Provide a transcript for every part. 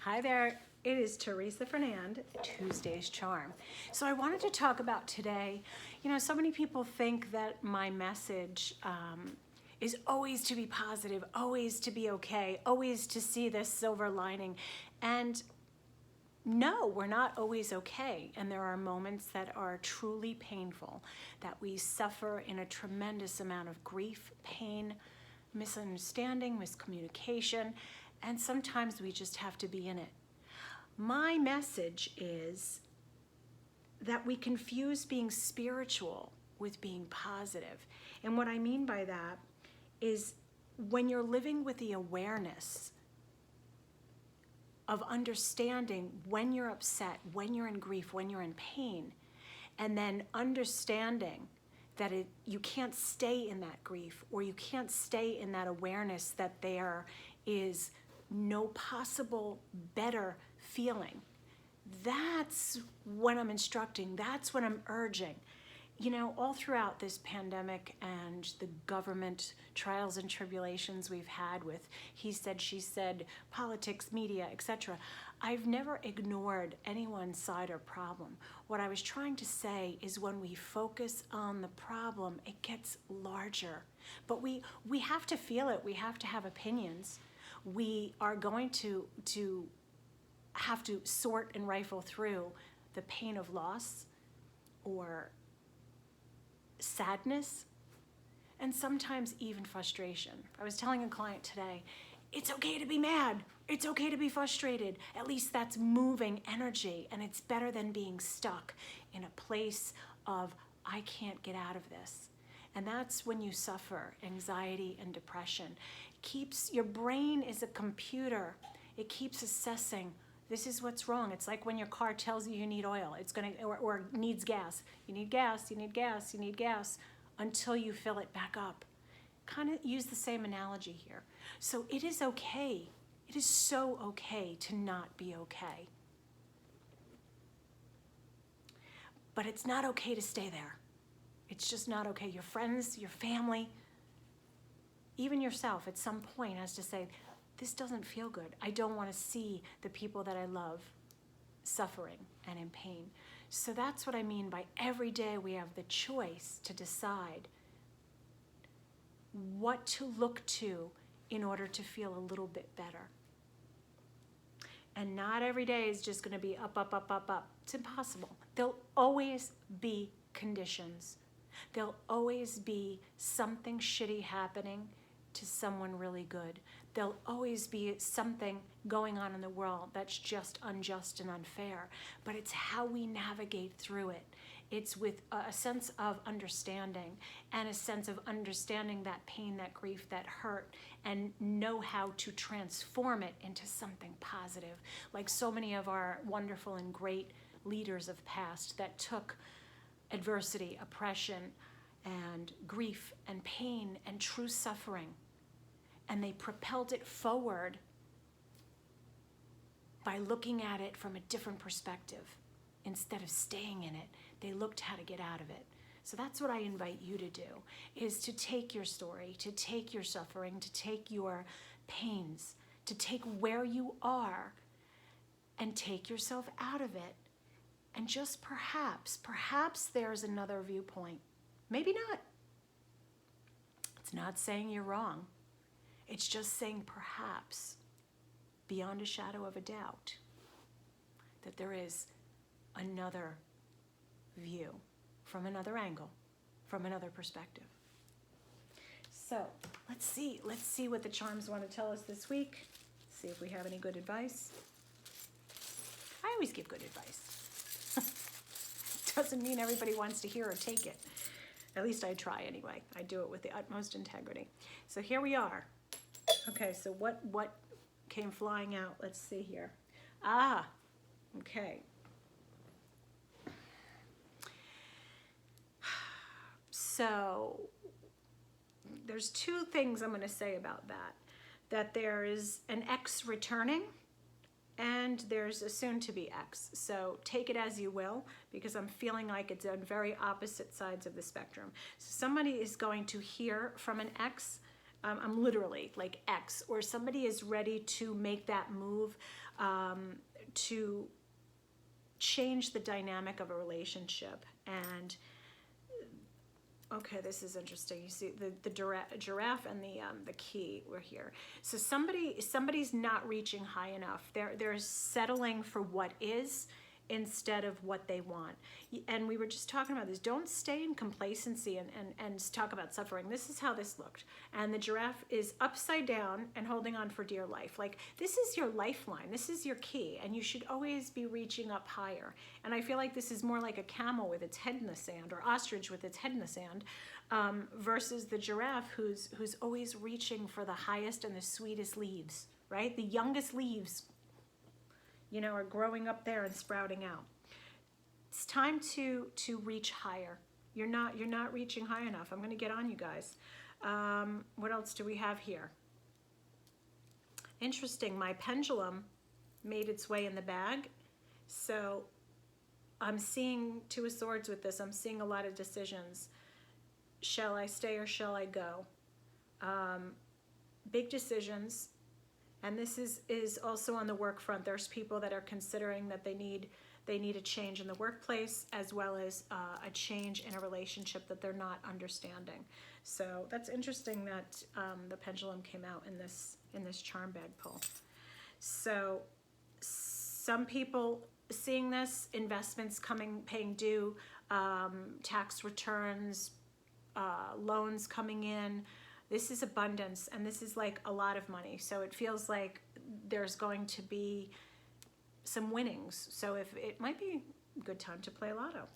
Hi there, it is Therèsa Fernand, Tuesday's Charm. So I wanted to talk about today, so many people think that my message is always to be positive, always to be okay, always to see this silver lining. And no, we're not always okay. And there are moments that are truly painful, that we suffer in a tremendous amount of grief, pain, misunderstanding, miscommunication, and sometimes we just have to be in it. My message is that we confuse being spiritual with being positive. And what I mean by that is when you're living with the awareness of understanding when you're upset, when you're in grief, when you're in pain, and then understanding that you can't stay in that grief, or you can't stay in that awareness that there is no possible better feeling. That's when I'm instructing, that's when I'm urging. All throughout this pandemic and the government trials and tribulations we've had with he said, she said, politics, media, etc., I've never ignored anyone's side or problem. What I was trying to say is when we focus on the problem, it gets larger. But we have to feel it. We have to have opinions. We are going to have to sort and rifle through the pain of loss or sadness, and sometimes even frustration. I was telling a client today, it's okay to be mad. It's okay to be frustrated. At least that's moving energy, and it's better than being stuck in a place of, I can't get out of this. And that's when you suffer anxiety and depression. Your brain is a computer. It keeps assessing, this is what's wrong. It's like when your car tells you need oil, or needs gas. You need gas, you need gas, you need gas, until you fill it back up. Kind of use the same analogy here. So it is okay. It is so okay to not be okay. But it's not okay to stay there. It's just not okay. Your friends, your family, even yourself at some point has to say, this doesn't feel good. I don't want to see the people that I love suffering and in pain. So that's what I mean by every day we have the choice to decide what to look to in order to feel a little bit better. And not every day is just going to be up, up, up, up, up. It's impossible. There'll always be conditions. There'll always be something shitty happening to someone really good. There'll always be something going on in the world that's just unjust and unfair. But it's how we navigate through it. It's with a sense of understanding, and a sense of understanding that pain, that grief, that hurt, and know how to transform it into something positive. Like so many of our wonderful and great leaders of past that took adversity, oppression, and grief and pain and true suffering, and they propelled it forward by looking at it from a different perspective. Instead of staying in it, they looked how to get out of it. So that's what I invite you to do, is to take your story, to take your suffering, to take your pains, to take where you are and take yourself out of it. And just perhaps there's another viewpoint. Maybe not. It's not saying you're wrong. It's just saying perhaps, beyond a shadow of a doubt, that there is another view from another angle, from another perspective. So let's see what the charms want to tell us this week. See if we have any good advice. I always give good advice. Doesn't mean everybody wants to hear or take it. At least I try anyway. I do it with the utmost integrity. So here we are. Okay, so what came flying out? Let's see here. Okay. So there's two things I'm going to say about that. That there is an ex returning, and there's a soon-to-be ex. So take it as you will, because I'm feeling like it's on very opposite sides of the spectrum. So somebody is going to hear from an ex I'm literally like X, or somebody is ready to make that move to change the dynamic of a relationship. And okay, this is interesting. You see the giraffe and the key were here. So somebody's not reaching high enough. They're settling for what is instead of what they want. And we were just talking about this. Don't stay in complacency and talk about suffering. This is how this looked. And the giraffe is upside down and holding on for dear life. Like, this is your lifeline. This is your key. And you should always be reaching up higher. And I feel like this is more like a camel with its head in the sand, or ostrich with its head in the sand, versus the giraffe who's always reaching for the highest and the sweetest leaves, right? The youngest leaves, you know, are growing up there and sprouting out. It's time to reach higher. You're not reaching high enough. I'm going to get on you guys. What else do we have here? Interesting. My pendulum made its way in the bag. So I'm seeing Two of Swords with this. I'm seeing a lot of decisions. Shall I stay or shall I go? Big decisions. And this is also on the work front. There's people that are considering that they need a change in the workplace, as well as a change in a relationship that they're not understanding. So that's interesting that the pendulum came out in this charm bag pull. So some people seeing this, investments paying due, tax returns, loans coming in. This is abundance, and this is like a lot of money. So it feels like there's going to be some winnings. So if it might be a good time to play lotto.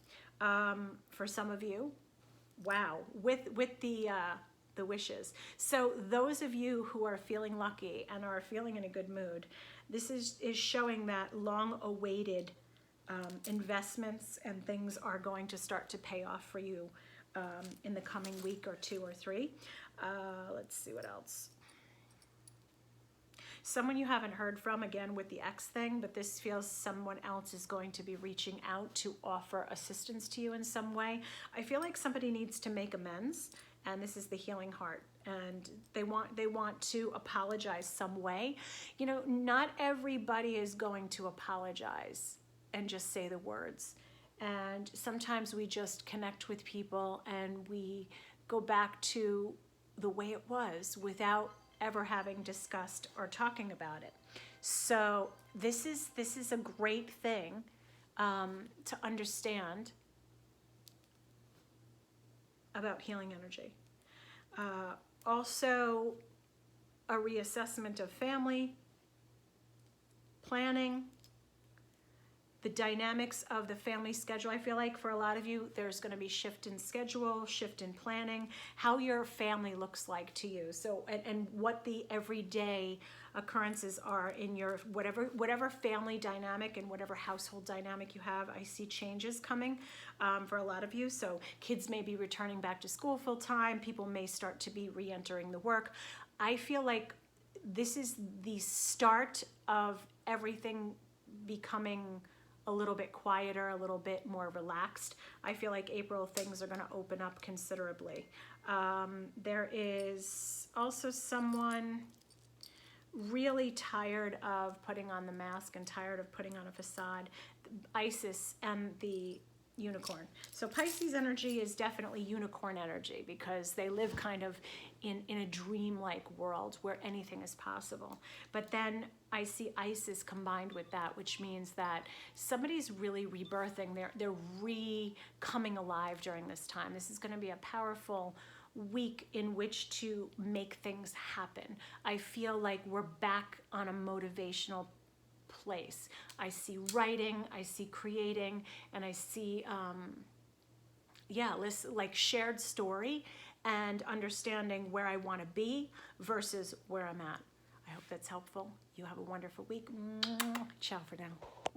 For some of you, wow, with the wishes. So those of you who are feeling lucky and are feeling in a good mood, this is showing that long-awaited investments and things are going to start to pay off for you in the coming week or 2 or 3. Let's see what else. Someone you haven't heard from, again with the X thing, but this feels someone else is going to be reaching out to offer assistance to you in some way. I feel like somebody needs to make amends, and this is the healing heart, and they want to apologize some way. You know, not everybody is going to apologize and just say the words. And sometimes we just connect with people and we go back to the way it was without ever having discussed or talking about it. So this is a great thing to understand about healing energy. Also, a reassessment of family, planning, the dynamics of the family schedule. I feel like for a lot of you, there's going to be shift in schedule, shift in planning, how your family looks like to you. So, and what the everyday occurrences are in your whatever family dynamic and whatever household dynamic you have. I see changes coming for a lot of you. So kids may be returning back to school full time. People may start to be re-entering the work. I feel like this is the start of everything becoming a little bit quieter, a little bit more relaxed. I feel like April things are going to open up considerably. There is also someone really tired of putting on the mask and tired of putting on a facade. Isis and the unicorn. So Pisces energy is definitely unicorn energy because they live kind of in a dreamlike world where anything is possible. But then I see Isis combined with that, which means that somebody's really rebirthing. They're coming alive during this time. This is going to be a powerful week in which to make things happen. I feel like we're back on a motivational place. I see writing, I see creating, and I see, like shared story and understanding where I want to be versus where I'm at. I hope that's helpful. You have a wonderful week. Ciao for now.